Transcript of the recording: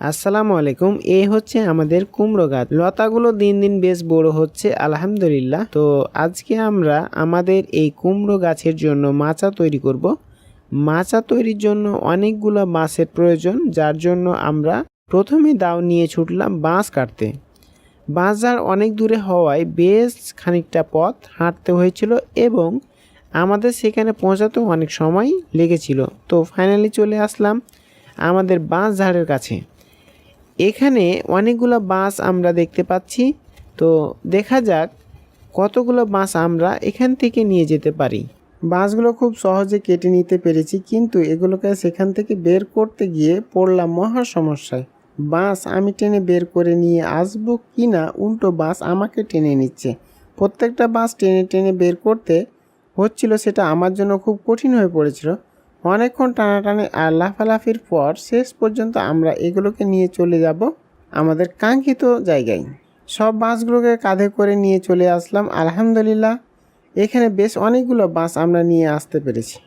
আসসালামু আলাইকুম। এই হচ্ছে আমাদের কুমড়ো গাছ। লতাগুলো দিন দিন বেশ বড় হচ্ছে আলহামদুলিল্লাহ। তো আজকে আমরা আমাদের এই কুমড়ো গাছের জন্য মাচা তৈরি করব। মাচা তৈরির জন্য অনেকগুলো বাঁশের প্রয়োজন, যার জন্য আমরা প্রথমে দাও নিয়ে ছুটলাম বাঁশ কাটতে। বাজার অনেক দূরে হওয়ায় বেশ খানিকটা পথ হাঁটতে হয়েছিল এবং আমাদের সেখানে পৌঁছাতেও অনেক সময় লেগেছিল। তো ফাইনালি চলে আসলাম আমাদের বাঁশ ঝাড়ের কাছে। এখানে অনেকগুলো বাঁশ আমরা দেখতে পাচ্ছি। তো দেখা যাক কতগুলো বাঁশ আমরা এখান থেকে নিয়ে যেতে পারি। বাঁশগুলো খুব সহজে কেটে নিতে পেরেছি, কিন্তু এগুলোকে সেখান থেকে বের করতে গিয়ে পড়লাম মহা সমস্যায়। বাঁশ আমি টেনে বের করে নিয়ে আসবো কি না, উল্টো বাঁশ আমাকে টেনে নিচ্ছে। প্রত্যেকটা বাঁশ টেনে টেনে বের করতে হচ্ছিল, সেটা আমার জন্য খুব কঠিন হয়ে পড়েছিল। অনেকক্ষণ টানাটানি আর লাফালাফির পর শেষ পর্যন্ত আমরা এগুলোকে নিয়ে চলে যাব আমাদের কাঙ্ক্ষিত জায়গায়। সব বাঁশগুলোকে কাঁধে করে নিয়ে চলে আসলাম। আলহামদুলিল্লাহ, এখানে বেশ অনেকগুলো বাঁশ আমরা নিয়ে আসতে পেরেছি।